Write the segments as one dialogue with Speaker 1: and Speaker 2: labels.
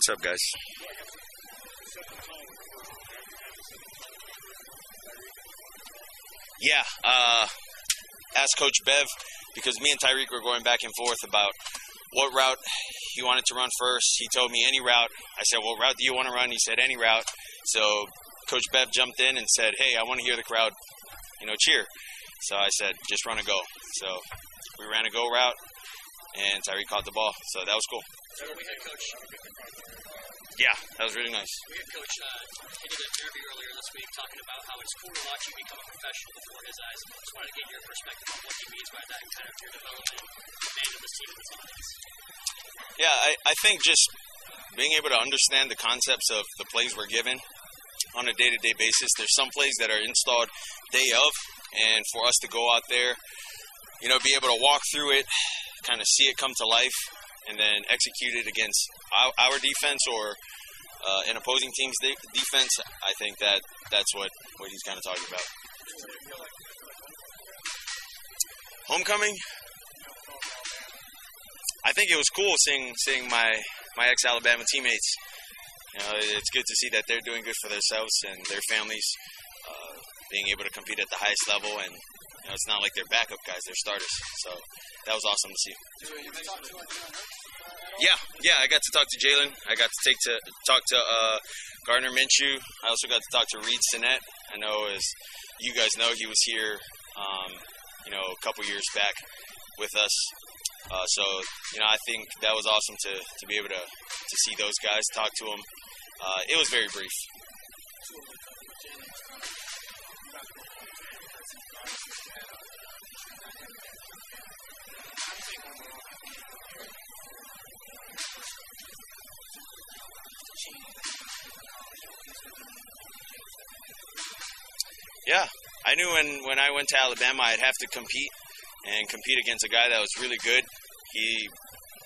Speaker 1: what's up, guys? Yeah, asked Coach Bev, because me and Tyreek were going back and forth about what route he wanted to run first. He told me any route. I said, what route do you want to run? He said, any route. So Coach Bev jumped in and said, hey, I want to hear the crowd, cheer. So I said, just run a go. So we ran a go route, and Tyreek caught the ball. So that was cool.
Speaker 2: So we had Coach.
Speaker 1: Yeah, that was really nice.
Speaker 2: We had Coach he did an interview earlier this week talking about how it's cool to watch you become a professional before his eyes. I just wanted to get your perspective on what he means by that and kind of your development and of this team and this offense.
Speaker 1: Yeah, I think just being able to understand the concepts of the plays we're given on a day-to-day basis. There's some plays that are installed day of, and for us to go out there, be able to walk through it, kind of see it come to life, and then execute it against our defense or an opposing team's defense. I think that's what he's kind of talking about. Homecoming? I think it was cool seeing my ex-Alabama teammates. It's good to see that they're doing good for themselves and their families, being able to compete at the highest level, and it's not like they're backup guys, they're starters. So that was awesome to see. Yeah, I got to talk to Jalen. I got to talk to Gardner Minshew. I also got to talk to Reed Sinnett. I know, as you guys know, he was here, a couple years back with us. So I think that was awesome to be able to see those guys, talk to them. It was very brief. Yeah, I knew when I went to Alabama I'd have to compete against a guy that was really good.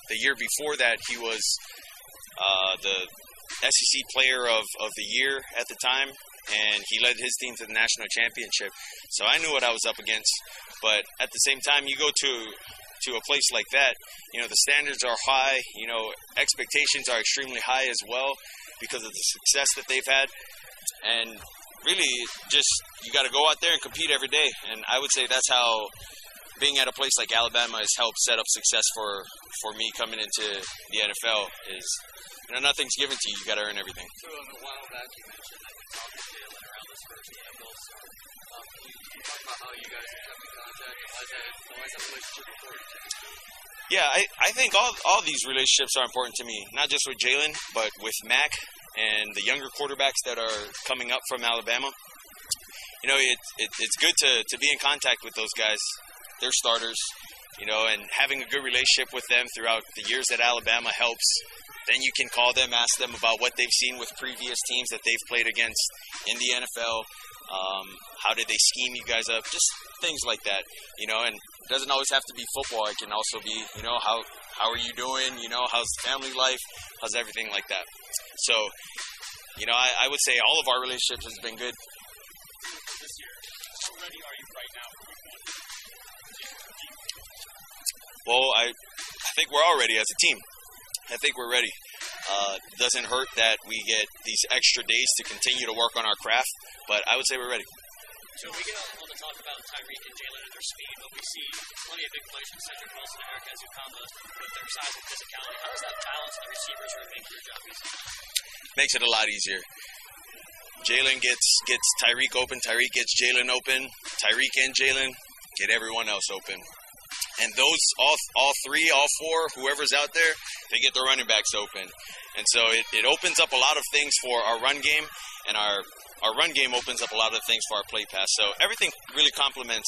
Speaker 1: The year before that, he was the SEC Player of the Year at the time, and he led his team to the national championship. So I knew what I was up against. But at the same time, you go to a place like that, the standards are high. Expectations are extremely high as well because of the success that they've had. And really, just you got to go out there and compete every day. And I would say that's how being at a place like Alabama has helped set up success for me coming into the NFL. Is nothing's given to you. You got to earn everything.
Speaker 2: So a while back, you mentioned that you talked to Jalen around this first handle. So can you talk about how you guys have kept in contact? Why is that relationship important to you?
Speaker 1: Yeah, I think all these relationships are important to me, not just with Jalen, but with Mac and the younger quarterbacks that are coming up from Alabama. It's good to be in contact with those guys. They're starters, and having a good relationship with them throughout the years at Alabama helps. Then you can call them, ask them about what they've seen with previous teams that they've played against in the NFL. How did they scheme you guys up? Just things like that, and it doesn't always have to be football. It can also be, how are you doing? How's the family life? How's everything like that? So, I would say all of our relationships has been good.
Speaker 2: This year, how ready are you right now for week one?
Speaker 1: Well, I think we're all ready as a team. I think we're ready. It doesn't hurt that we get these extra days to continue to work on our craft, but I would say we're ready.
Speaker 2: So we get on to talk about Tyreek and Jalen and their speed, but we see plenty of big plays from Cedric Wilson and Eric Ezukamba with their size and physicality. How does that balance the receivers who are making your job easy?
Speaker 1: Makes it a lot easier. Jalen gets Tyreek open, Tyreek gets Jalen open, Tyreek and Jalen get everyone else open. And those, all three, all four, whoever's out there, they get the running backs open. And so it opens up a lot of things for our run game, and our run game opens up a lot of things for our play pass. So everything really complements,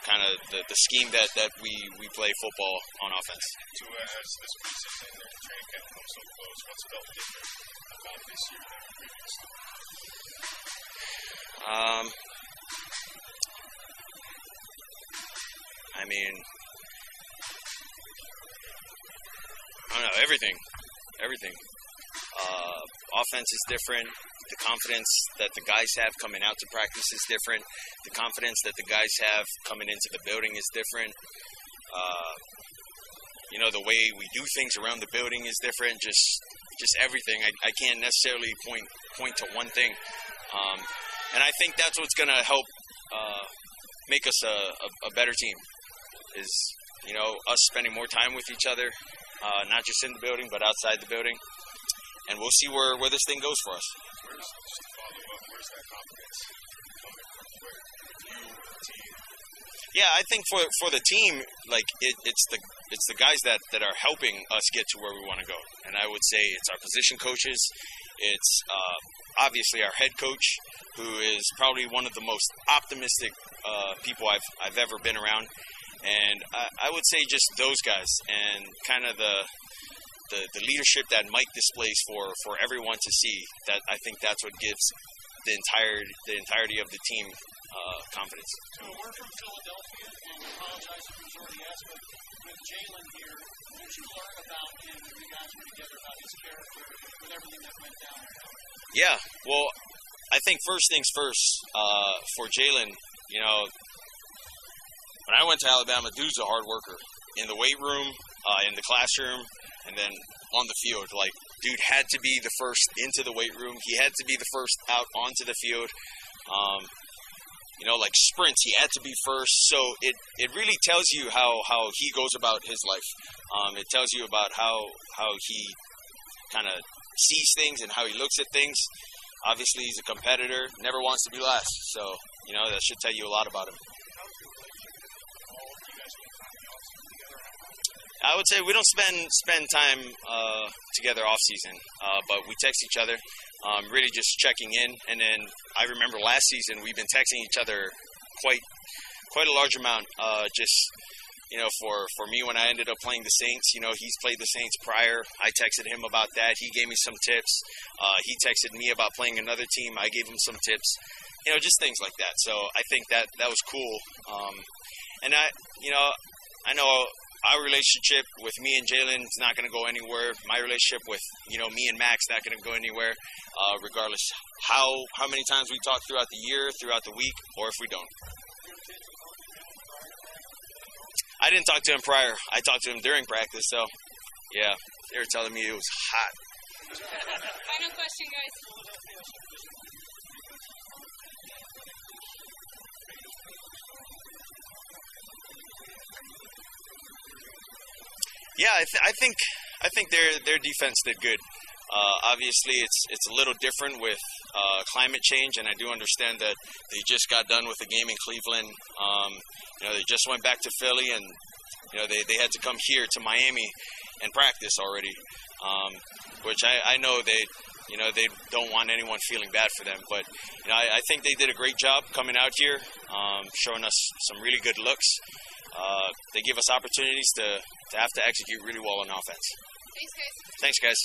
Speaker 1: kind of the scheme that we play football on offense.
Speaker 3: So as this preseason and training camp comes so close, what's felt different about this year than previous?
Speaker 1: I don't know, everything. Offense is different. The confidence that the guys have coming out to practice is different. The confidence that the guys have coming into the building is different. the way we do things around the building is different. Just everything. I can't necessarily point to one thing. And I think that's what's going to help make us a better team. Is us spending more time with each other, not just in the building but outside the building. And we'll see where this thing goes for us.
Speaker 3: Just to follow up, where's that confidence coming from? Where you, the team?
Speaker 1: Yeah, I think for the team, like it's the guys that are helping us get to where we want to go. And I would say it's our position coaches. It's obviously our head coach, who is probably one of the most optimistic people I've ever been around. And I would say just those guys and kind of the leadership that Mike displays for everyone to see. That I think that's what gives the entirety of the team confidence.
Speaker 2: So we're from Philadelphia, and I apologize if it was already asked, but with Jalen here, what did you learn about him when you guys were together, about his character, with everything that went down?
Speaker 1: Yeah, well, I think first things first, for Jalen, when I went to Alabama, dude's a hard worker. In the weight room, in the classroom, and then on the field. Like, dude had to be the first into the weight room. He had to be the first out onto the field. Like sprints, he had to be first. So it really tells you how he goes about his life. It tells you about how he kind of sees things and how he looks at things. Obviously, he's a competitor, never wants to be last. So, that should tell you a lot about him. I would say we don't spend time together off season, but we text each other, really just checking in. And then I remember last season we've been texting each other quite a large amount. For me when I ended up playing the Saints, he's played the Saints prior. I texted him about that. He gave me some tips. He texted me about playing another team. I gave him some tips. Just things like that. So I think that was cool. And I know. Our relationship with me and Jalen is not going to go anywhere. My relationship with, me and Max, not going to go anywhere, regardless how many times we talk throughout the year, throughout the week, or if we don't. I didn't talk to him prior. I talked to him during practice, so, yeah, they were telling me it was hot.
Speaker 4: Final question, guys.
Speaker 1: Yeah, I think their defense did good. Obviously, it's a little different with climate change, and I do understand that they just got done with a game in Cleveland. They just went back to Philly, and they had to come here to Miami and practice already, which I know they don't want anyone feeling bad for them. But I think they did a great job coming out here, showing us some really good looks. They give us opportunities to have to execute really well on offense.
Speaker 4: Thanks, guys.
Speaker 1: Thanks, guys.